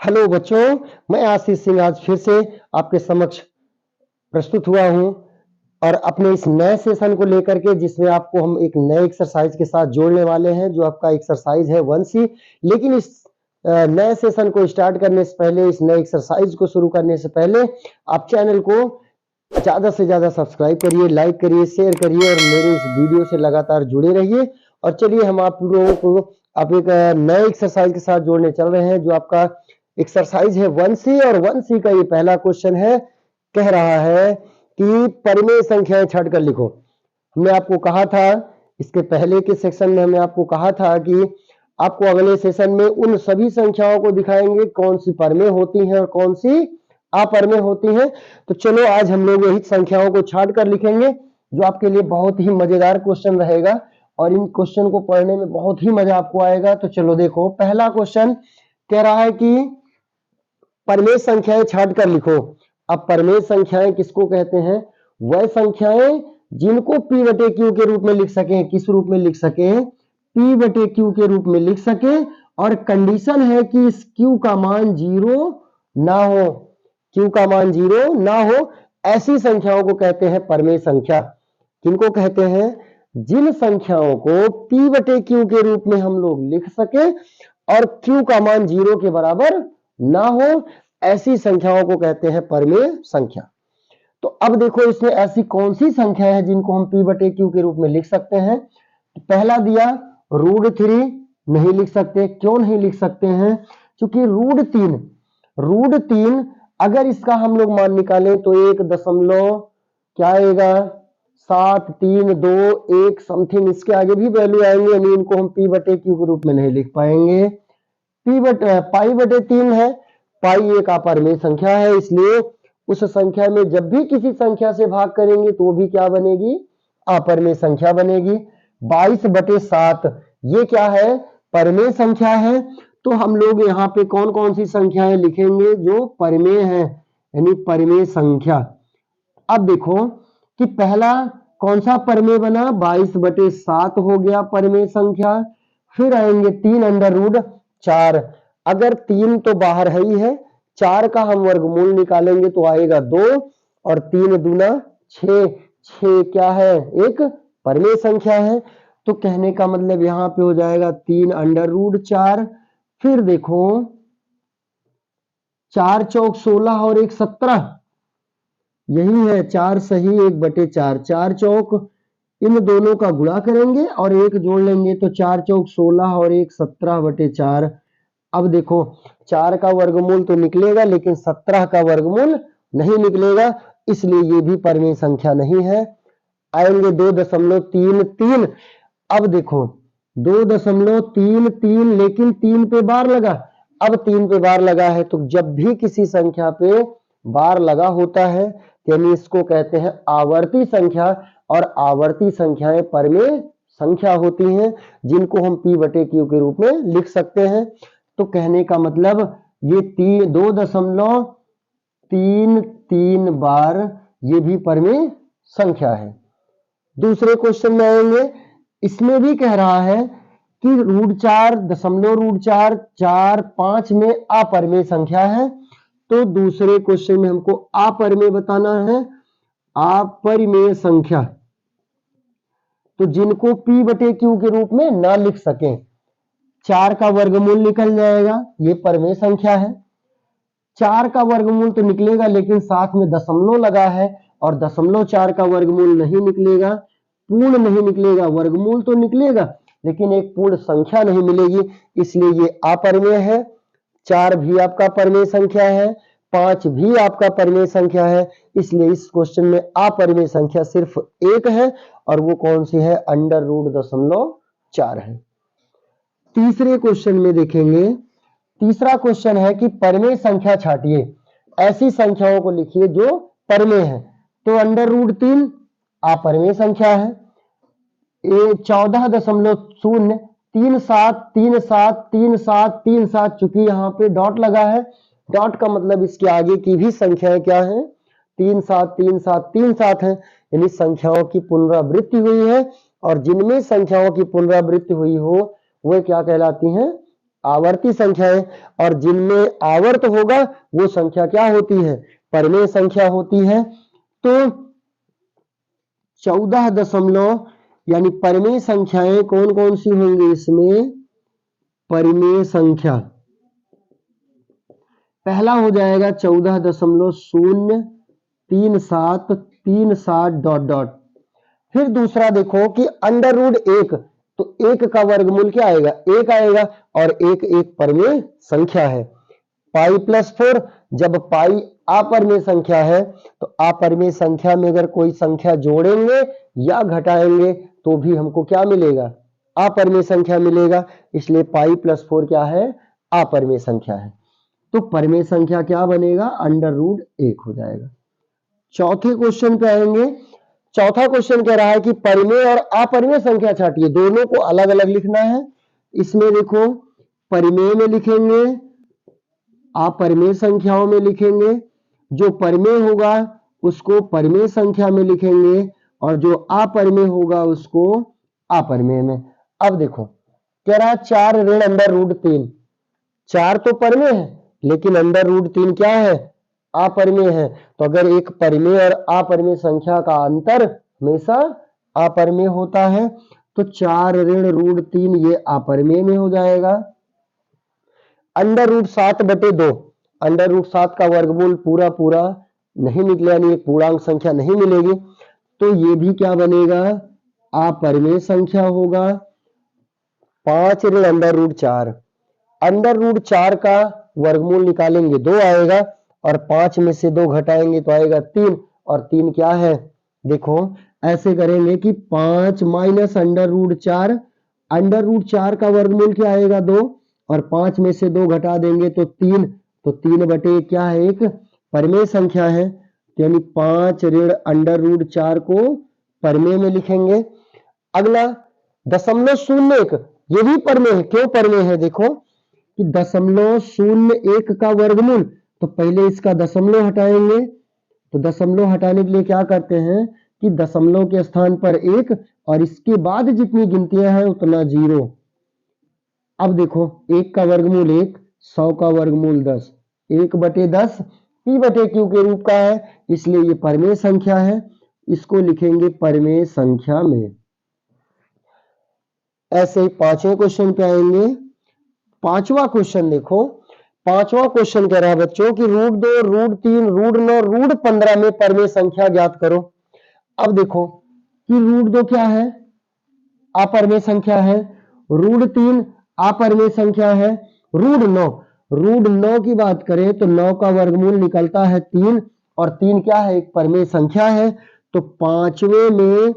Hello बच्चों, मैं आशीष सिंह आज फिर से आपके समक्ष प्रस्तुत हुआ हूं और अपने इस नए सेशन को लेकर के, जिसमें आपको हम एक नए एक्सरसाइज के साथ जोड़ने वाले हैं, जो आपका एक्सरसाइज है 1C। लेकिन इस नए सेशन को स्टार्ट करने से पहले, इस नए एक्सरसाइज को शुरू करने से पहले, आप चैनल को ज्यादा से ज्यादा सब्सक्राइब करिए, लाइक करिए, शेयर करिए और मेरे इस वीडियो से लगातार जुड़े रहिए। और चलिए हम आप लोगों को आप एक नए एक्सरसाइज के साथ जोड़ने चल रहे हैं, जो आपका एक्सरसाइज है 1C। और 1C का ये पहला क्वेश्चन है, कह रहा है कि परिमेय संख्याएं छांट कर लिखो। हमने आपको कहा था, इसके पहले के सेक्शन में हमने आपको कहा था कि आपको अगले सेशन में उन सभी संख्याओं को दिखाएंगे कौन सी परिमेय होती हैं और कौन सी अपरिमेय होती हैं। तो चलो आज हम लोग यही संख्याओं को छांट कर लिखेंगे, जो आपके लिए बहुत ही मजेदार क्वेश्चन रहेगा और इन क्वेश्चन को पढ़ने में बहुत ही मजा आपको आएगा। तो चलो देखो, पहला क्वेश्चन कह रहा है कि परिमेय संख्याएं छांट कर लिखो। अब परिमेय संख्याएं किसको कहते हैं? वह संख्याएं जिनको P बटे Q के रूप में लिख सके। किस रूप में लिख सके? P बटे Q के रूप में लिख सके। और कंडीशन है कि इस Q का मान 0 ना हो। Q का मान 0 ना हो, ऐसी संख्याओं को कहते हैं परिमेय संख्या। किनको कहते हैं? जिन संख्याओं को P बटे Q के रूप में हम लोग लिख सके और Q का मान 0 के बराबर ना हो, ऐसी संख्याओं को कहते हैं परिमेय संख्या। तो अब देखो, इसमें ऐसी कौन सी संख्या है जिनको हम P बटे Q के रूप में लिख सकते हैं? तो पहला दिया √3, नहीं लिख सकते। क्यों नहीं लिख सकते हैं? क्योंकि √3 अगर इसका हम लोग मान निकालें तो 1 दशमलव क्या आएगा, 732 समथिंग इसके आगे भी वैल्यू आएंगे, यानी इनको हम P बटे Q के रूप में नहीं लिख पाएंगे। पाई बटे 3 है। पाई एक अपरिमेय संख्या है, इसलिए उस संख्या में जब भी किसी संख्या से भाग करेंगे तो वो भी क्या बनेगी? अपरिमेय संख्या बनेगी। 22 बटे 7 ये क्या है? परिमेय संख्या है। तो हम लोग यहाँ पे कौन कौन सी संख्याएं लिखेंगे जो परिमेय है, यानी परिमेय संख्या। अब देखो कि पहला कौन सा परिमेय बना? 22 बटे 7 हो गया परिमेय संख्या। फिर आएंगे 3√4। अगर 3 तो बाहर है ही है, 4 का हम वर्गमूल निकालेंगे तो आएगा 2 और 3 दूना 6। 6 क्या है? एक परिमेय संख्या है। तो कहने का मतलब यहां पे हो जाएगा 3√4। फिर देखो 4 चौक 16 और 1 17, यही है 4 सही 1 बटे 4। 4 चौक, इन दोनों का गुणा करेंगे और 1 जोड़ लेंगे तो 4 चौक 16 और 1 17 बटे 4। अब देखो 4 का वर्गमूल तो निकलेगा, लेकिन 17 का वर्गमूल नहीं निकलेगा, इसलिए ये भी परिमेय संख्या नहीं है। आएंगे 2.33। अब देखो 2.33, लेकिन 3 पे बार लगा। अब 3 पे बार लगा है तो जब भी किसी संख्या पे बार लगा होता है, यानी इसको कहते हैं आवर्ती संख्या। और आवर्ती संख्याएं परिमेय संख्या होती हैं, जिनको हम P बटे Q के रूप में लिख सकते हैं। तो कहने का मतलब ये 2.33 बार ये भी परिमेय संख्या है। दूसरे क्वेश्चन में आएंगे, इसमें भी कह रहा है कि √4, दशमलव √4, 4, 5 में अपरिमेय संख्या है। तो दूसरे क्वेश्चन में हमको अपरिमेय बताना है, अपरिमेय संख्या। तो जिनको P बटे Q के रूप में ना लिख सकें, 4 का वर्गमूल निकल जाएगा, ये परिमेय संख्या है। 4 का वर्गमूल तो निकलेगा, लेकिन साथ में दशमलव लगा है और 0.4 का वर्गमूल नहीं निकलेगा, पूर्ण नहीं निकलेगा। वर्गमूल तो निकलेगा, लेकिन एक पूर्ण संख्या नहीं मिलेगी, इसलिए ये अपरिमेय है। 4 भी आपका परिमेय संख्या है, 5 भी आपका परिमेय संख्या है, इसलिए इस क्वेश्चन में अपरिमेय संख्या सिर्फ एक है, और वो कौन सी है? √0.4 है। तीसरे क्वेश्चन में देखेंगे, तीसरा क्वेश्चन है कि परिमेय संख्या छांटिए। ऐसी संख्याओं को लिखिए जो परिमेय है। तो √3 अपरिमेय संख्या है। 14.0373737, चूंकि यहाँ पे डॉट लगा है, डॉट का मतलब इसके आगे की भी संख्याएं क्या है? 373737 है, यानी संख्याओं की पुनरावृत्ति हुई है। और जिनमें संख्याओं की पुनरावृत्ति हुई हो वे क्या कहलाती हैं? आवर्ती संख्याएं, और जिनमें आवर्त होगा वो संख्या क्या होती है, परिमेय संख्या होती है। तो 14 दशमलव यानी परिमेय संख्याएं कौन कौन सी होंगी इसमें, परिमेय संख्या पहला हो जाएगा 14.03737 डॉट डॉट। फिर दूसरा देखो कि अंडर रूट 1, तो 1 का वर्गमूल क्या आएगा, 1 आएगा, और 1 एक परिमेय संख्या है। पाई प्लस 4, जब पाई अपरिमेय संख्या है तो अपरिमेय संख्या में अगर कोई संख्या जोड़ेंगे या घटाएंगे तो भी हमको क्या मिलेगा, अपरिमेय संख्या मिलेगा, इसलिए पाई प्लस 4 क्या है, अपरिमेय संख्या है। तो परिमेय संख्या क्या बनेगा, अंडर रूट 1 हो जाएगा। चौथे क्वेश्चन पे आएंगे। चौथा क्वेश्चन कह रहा है कि परिमेय और अपरिमेय संख्या छांटिए, दोनों को अलग अलग लिखना है। इसमें देखो परिमेय में लिखेंगे, अपरिमेय संख्याओं में लिखेंगे, जो परिमेय होगा उसको परिमेय संख्या में लिखेंगे, और जो अपरिमेय होगा उसको अपरिमेय में। अब देखो कह रहा है 4 ऋण अंडर रूट 3, 4 तो परिमेय है लेकिन अंडर रूट 3 क्या है, अपरिमेय है। तो अगर एक परिमेय और अपरिमेय संख्या का अंतर हमेशा अपरिमेय होता है, तो 4 ऋण रूट 3 ये अपरिमेय में हो जाएगा। अंडर रूट 7/2, अंडर रूट 7 का वर्गमूल पूरा पूरा नहीं निकले, यानी एक पूर्णांक संख्या नहीं मिलेगी, तो ये भी क्या बनेगा, अपरिमेय संख्या होगा। 5 ऋण अंडर रूट 4, अंडर रूट 4 का वर्गमूल निकालेंगे 2 आएगा, और 5 में से 2 घटाएंगे तो आएगा 3, और 3 क्या है, देखो ऐसे करेंगे कि 5 minus under root 4, under root 4 का वर्गमूल क्या आएगा 2, और 5 में से 2 घटा देंगे तो 3, तो 3/1 क्या है, एक परिमेय संख्या है, यानी 5 ऋण अंडर रूट 4 को परिमेय में लिखेंगे। अगला 0.01, ये भी परिमेय है। क्यों परिमेय है, देखो कि 0.01 का वर्गमूल, तो पहले इसका दशमलव हटाएंगे, तो दशमलव हटाने के लिए क्या करते हैं कि दशमलव के स्थान पर 1, और इसके बाद जितनी गिनतियां हैं उतना 0। अब देखो 1 का वर्गमूल 1, 100 का वर्गमूल 10, 1/10 p/q के रूप का है, इसलिए ये परिमेय संख्या है, इसको लिखेंगे परिमेय संख्या में। ऐसे ही पांचवें क्वेश्चन पे आएंगे। पांचवा क्वेश्चन देखो, पांचवा क्वेश्चन कह रहा है बच्चों कि √2, √3, √9, √15 में परिमेय संख्या ज्ञात करो। अब देखो कि √2 क्या है, अपरिमेय संख्या है, √3 अपरिमेय संख्या है, √9 की बात करें तो 9 का वर्गमूल निकलता है 3, और 3 क्या है, एक परिमेय संख्या है। तो पांचवें में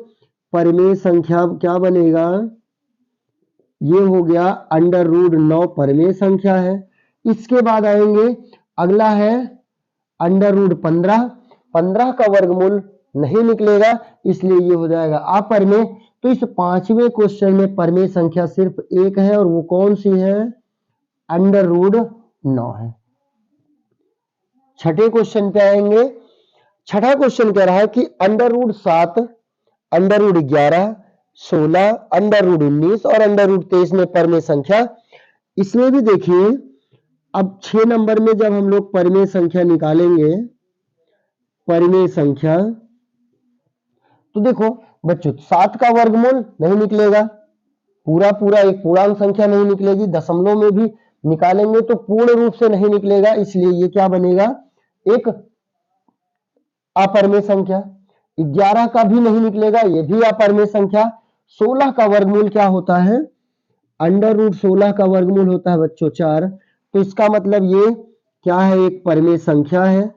परिमेय संख्या क्या बनेगा, ये हो गया अंडर रूट 9 परिमेय संख्या है। इसके बाद आएंगे, अगला है अंडर रूट 15, 15 का वर्गमूल नहीं निकलेगा, इसलिए ये हो जाएगा अपरिमेय। तो इस पांचवें क्वेश्चन में परिमेय संख्या सिर्फ एक है, और वो कौन सी है, अंडर रूट 9 है। छठे क्वेश्चन पे आएंगे। छठा क्वेश्चन कह रहा है कि under root 7, under root 11, 16, under root 19 और अंडर रूट 23 में परिमेय संख्या। इसमें भी देखिए अब 6 नंबर में जब हम लोग परिमेय संख्या निकालेंगे, परिमेय संख्या, तो देखो बच्चों 7 का वर्गमूल नहीं निकलेगा, पूरा पूरा एक पूर्णांक संख्या नहीं निकलेगी, दशमलव में भी निकालेंगे तो पूर्ण रूप से नहीं निकलेगा, इसलिए ये क्या बनेगा, एक अपरिमेय संख्या। 11 का भी नहीं निकलेगा, ये भी अपरिमेय संख्या। 16 का वर्गमूल क्या होता है, अंडर रूट 16 का वर्गमूल होता है बच्चों 4, तो इसका मतलब ये क्या है, एक परिमेय संख्या है।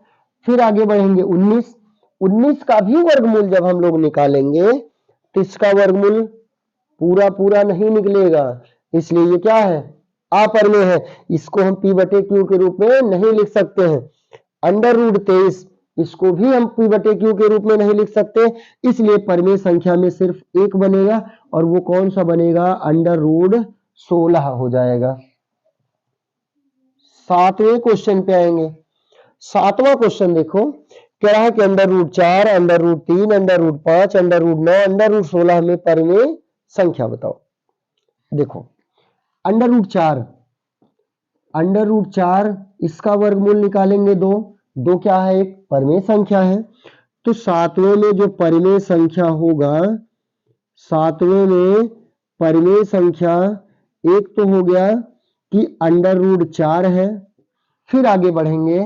फिर आगे बढ़ेंगे 19, 19 का भी वर्गमूल जब हम लोग निकालेंगे तो इसका वर्गमूल पूरा पूरा नहीं निकलेगा, इसलिए ये क्या है, अपरिमेय है, इसको हम p/q के रूप में नहीं लिख सकते हैं। अंडर रूट 23, इसको भी हम p/q के रूप में नहीं लिख सकते, इसलिए परिमेय संख्या में सिर्फ एक बनेगा, और वो कौन सा बनेगा, अंडर रूट 16 हो जाएगा। सातवें क्वेश्चन पे आएंगे। सातवां क्वेश्चन देखो, कह रहा है कि under root 4, under root 3, under root 5, under root 9, under root 16 में परिमेय संख्या बताओ। देखो अंडर रूट 4, अंडर रूट 4 इसका वर्गमूल निकालेंगे 2, 2 क्या है, एक परिमेय संख्या है। तो सातवें में जो परिमेय संख्या होगा, सातवें में परिमेय संख्या एक तो हो गया कि अंडर रूट 4 है। फिर आगे बढ़ेंगे,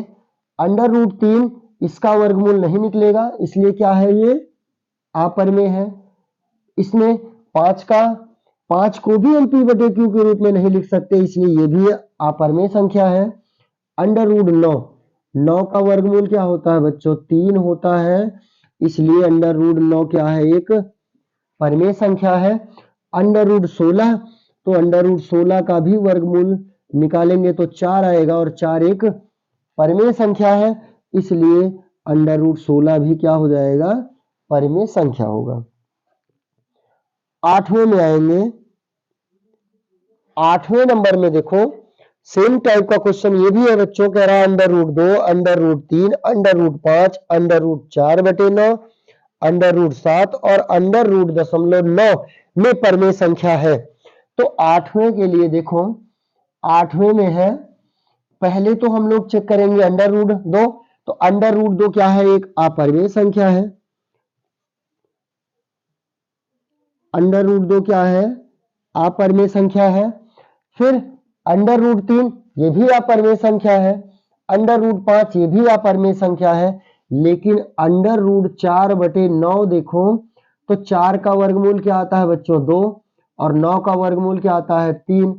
अंडर रूट 3 इसका वर्गमूल नहीं निकलेगा, इसलिए क्या है, ये अपरिमेय है। इसमें 5 को भी हम पी बटे क्यू के रूप में नहीं लिख सकते, इसलिए ये भी अपरिमेय संख्या है। अंडर रूट 9 का वर्गमूल क्या होता है बच्चों, 3 होता है, इसलिए अंडर रूट 9 क्या है, एक परिमेय संख्या है। अंडर रूट 16, तो अंडर रूट 16 का भी वर्गमूल निकालेंगे तो 4 आएगा, और 4 एक परिमेय संख्या है, इसलिए अंडर रूट 16 भी क्या हो जाएगा, परिमेय संख्या होगा। आठवें में आएंगे, आठवें नंबर में देखो सेम टाइप का क्वेश्चन ये भी है बच्चों, कह रहा है under root 2, under root 3, under root 5, under root 4/9, under root 7 और अंडर रूट 0.9 में परिमेय संख्या है। तो आठवें के लिए देखो, आठवें में है, पहले तो हम लोग चेक करेंगे अंडर रूट 2, तो अंडर रूट 2 क्या है, एक अपरिमेय संख्या है। अंडर रूट 2 क्या है, अपरिमेय संख्या है। फिर अंडर रूट 3 ये भी अपरिमेय संख्या है। अंडर रूट 5 ये भी अपरिमेय संख्या है। लेकिन अंडर रूट 4/9 देखो, तो 4 का वर्गमूल क्या आता है बच्चों, 2, और 9 का वर्गमूल क्या आता है, 3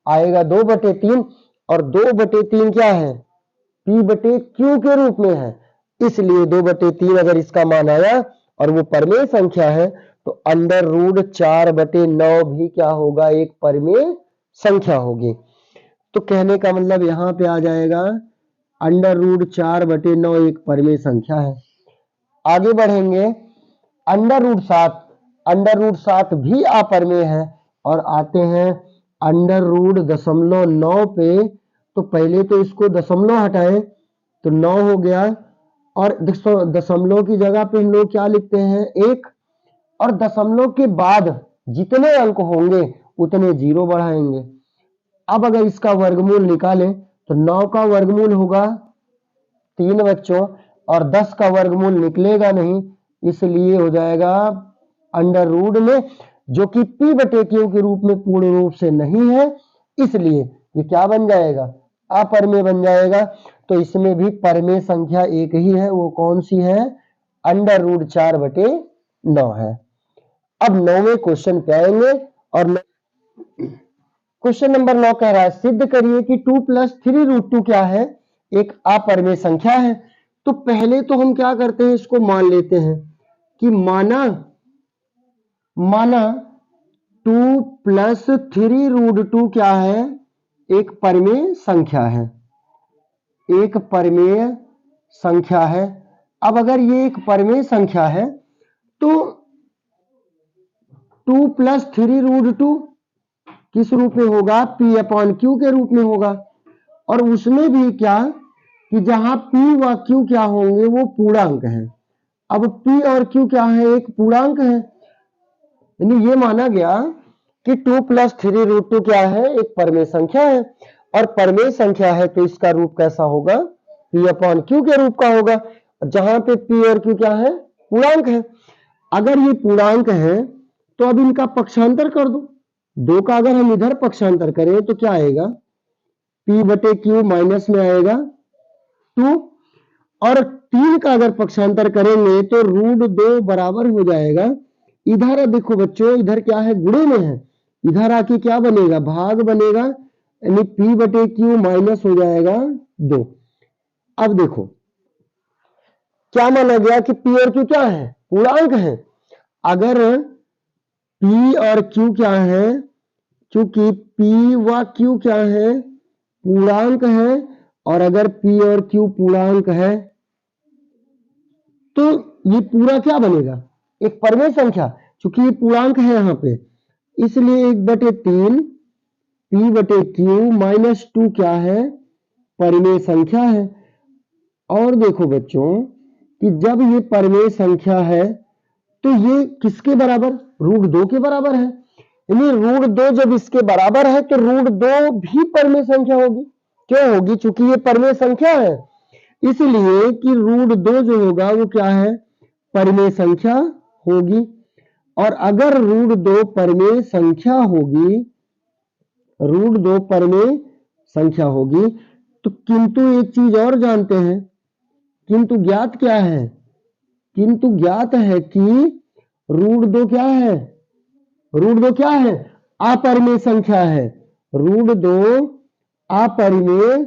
आएगा, 2/3, और 2/3 क्या है, पी बटे क्यू के रूप में है, इसलिए 2/3 अगर इसका मान आया और वो परिमेय संख्या है, तो अंडर रूट 4/9 भी क्या होगा, एक परिमेय संख्या होगी। तो कहने का मतलब यहां पे आ जाएगा अंडर रूट 4/9 एक परिमेय संख्या है। आगे बढ़ेंगे, अंडर रूट 7, अंडर रूट 7 भी अपरिमेय है। और आते हैं अंडर रूट 0.9 पे, तो पहले तो इसको दशमलव हटाएं तो 9 हो गया, और दशमलव की जगह पे हम लोग क्या लिखते हैं, 1, और दशमलव के बाद जितने अंक होंगे उतने 0 बढ़ाएंगे। अब अगर इसका वर्गमूल निकालें तो 9 का वर्गमूल होगा 3 बच्चों, और 10 का वर्गमूल निकलेगा नहीं, इसलिए हो जाएगा अंडर रूट में, जो कि पी बटे क्यू के रूप में पूर्ण रूप से नहीं है, इसलिए ये क्या बन जाएगा, अपरिमेय बन जाएगा। तो इसमें भी परिमेय संख्या एक ही है, वो कौन सी है, अंडर रूट 4/9 है। अब 9वें क्वेश्चन पे आएंगे, और क्वेश्चन नंबर 9 कह रहा है सिद्ध करिए कि 2 + 3√2 क्या है, एक अपरिमेय संख्या है। तो पहले तो हम क्या करते हैं, इसको मान लेते हैं कि माना 2 + 3√2 क्या है, एक परिमेय संख्या है, एक परिमेय संख्या है। अब अगर ये एक परिमेय संख्या है तो 2 + 3√2 किस रूप में होगा, P/Q के रूप में होगा। और उसमें भी क्या कि जहां P व Q क्या होंगे, वो पूर्णांक है। अब P और Q क्या है, एक पूर्णांक है, यानी ये माना गया कि 2 + 3√2 क्या है, एक परिमेय संख्या है। और परिमेय संख्या है तो इसका रूप कैसा होगा, P/Q के रूप का होगा, जहां पे P और Q क्या है, पूर्णांक है। अगर ये पूर्णांक है तो अब इनका पक्षांतर कर दो, 2 का अगर हम इधर पक्षांतर करें तो क्या आएगा, P/Q माइनस में आएगा 2, और 3 का अगर पक्षांतर करेंगे तो √2 बराबर हो जाएगा, इधर देखो बच्चों, इधर क्या है, गुणे में है, इधर आके क्या बनेगा, भाग बनेगा, यानी P/Q माइनस हो जाएगा 2। अब देखो क्या माना गया कि P और Q क्या है, पूर्णांक है। अगर P और Q क्या है, क्योंकि P व Q क्या है, पूर्णांक है, और अगर P और Q पूर्णांक है तो ये पूरा क्या बनेगा, एक परिमेय संख्या, क्योंकि ये पूर्णांक है यहां पे, इसलिए 1/3 P/Q माइनस 2 क्या है, परिमेय संख्या है। और देखो बच्चों कि जब ये परिमेय संख्या है तो ये किसके बराबर, √2 के बराबर है, यानी √2 जब इसके बराबर है तो √2 भी परिमेय संख्या होगी, क्यों होगी? चूंकि ये परिमेय संख्या है, इसलिए कि √2 जो होगा वो क्या है? परिमेय संख्या होगी। और अगर √2 परिमेय संख्या होगी, √2 परिमेय संख्या होगी, तो किंतु एक चीज और जानते हैं, किंतु ज्ञात क्या है? किंतु ज्ञात है कि √2 क्या है? √2 क्या है? अपरिमेय संख्या है। √2 अपरिमेय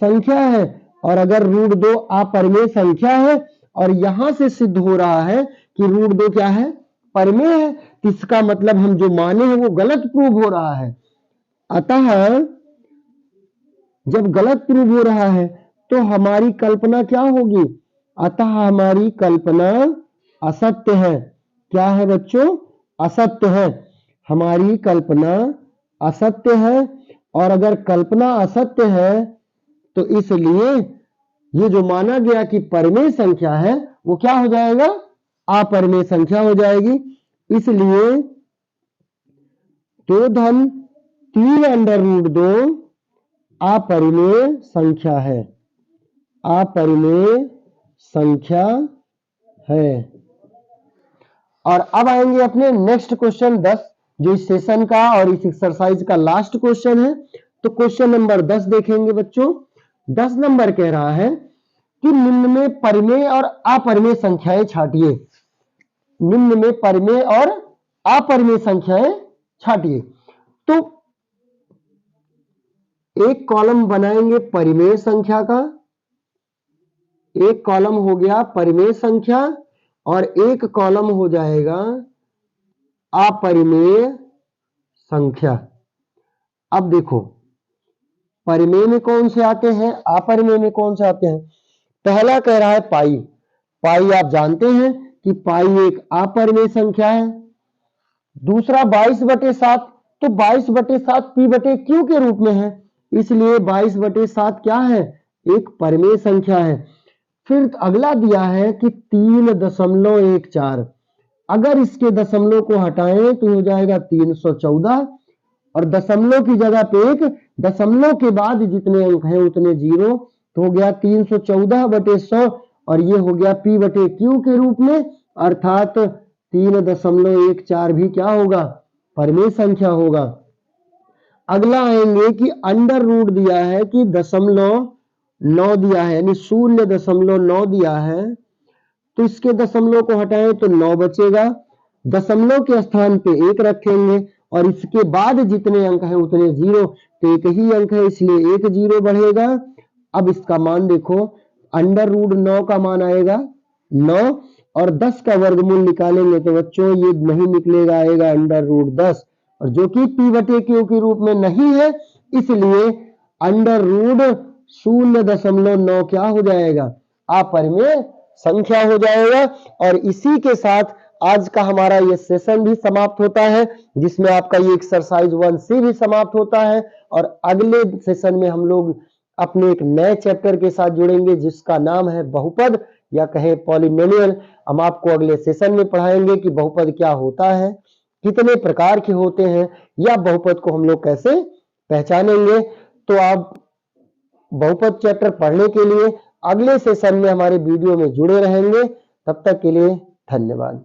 संख्या है। और अगर √2 अपरिमेय संख्या है और यहां से सिद्ध हो रहा है कि √2 क्या है? परिमेय है, तो इसका मतलब हम जो माने हैं वो गलत प्रूव हो रहा है। अतः जब गलत प्रूव हो रहा है तो हमारी कल्पना क्या होगी? अतः हमारी कल्पना असत्य है। क्या है बच्चों? असत्य है। हमारी कल्पना असत्य है। और अगर कल्पना असत्य है तो इसलिए ये जो माना गया कि परिमेय संख्या है वो क्या हो जाएगा? अपरिमेय संख्या हो जाएगी। इसलिए 2 धन 3 √2 अपरिमेय संख्या है। अपरिमेय संख्या है। और अब आएंगे अपने नेक्स्ट क्वेश्चन 10, जो इस सेशन का और इस एक्सरसाइज का लास्ट क्वेश्चन है। तो क्वेश्चन नंबर 10 देखेंगे बच्चों। 10 नंबर कह रहा है कि निम्न में परिमेय और अपरिमेय संख्याएं छांटिए। निम्न में परिमेय और अपरिमेय संख्याएं छांटिए। तो एक कॉलम बनाएंगे परिमेय संख्या का, एक कॉलम हो गया परिमेय संख्या और एक कॉलम हो जाएगा अपरिमेय संख्या। अब देखो परिमेय में कौन से आते हैं, अपरिमेय में कौन से आते हैं। पहला कह रहा है पाई। पाई आप जानते हैं कि पाई एक अपरिमेय संख्या है। दूसरा 22/7, तो 22/7 p/q के रूप में है, इसलिए 22/7 क्या है? एक परिमेय संख्या है। फिर अगला दिया है कि 3.14, अगर इसके दशमलव को हटाएं तो हो जाएगा 314 और दशमलव की जगह पे एक दशमलव के बाद जितने अंक हैं उतने जीरो, तो हो गया 314/100 और ये हो गया p/q के रूप में, अर्थात 3.14 भी क्या होगा? परिमेय संख्या होगा। अगला आएंगे कि अंडर रूट दिया है कि 0.9 दिया है, यानी 0.9 दिया है, तो इसके दशमलव को हटाएं तो 9 बचेगा। दशमलव के स्थान पे 1 रखेंगे और इसके बाद जितने अंक हैं उतने जीरो, तो एक ही अंक है इसलिए 1 जीरो बढ़ेगा। अब इसका मान देखो, अंडर रूट 9 का मान आएगा 9 और 10 का वर्गमूल निकालेंगे तो बच्चों ये नहीं निकलेगा, आएगा अंडर रूट 10, और जो कि p/q के रूप में नहीं है, इसलिए अंडर रूट 0.9 क्या हो जाएगा? अपरिमेय संख्या हो जाएगा। और इसी के साथ आज का हमारा ये सेशन भी समाप्त होता है, जिसमें आपका ये एक्सरसाइज 1C भी समाप्त होता है। और अगले सेशन में हम लोग अपने एक नए चैप्टर के साथ जुड़ेंगे जिसका नाम है बहुपद या कहें पॉलिनोमियल। हम आपको अगले सेशन में पढ़ाएंगे कि बहुपद क्या होता है, कितने प्रकार के होते हैं, या बहुपद को हम लोग कैसे पहचानेंगे। तो आप बहुपद चैप्टर पढ़ने के लिए अगले सेशन में हमारे वीडियो में जुड़े रहेंगे। तब तक के लिए धन्यवाद।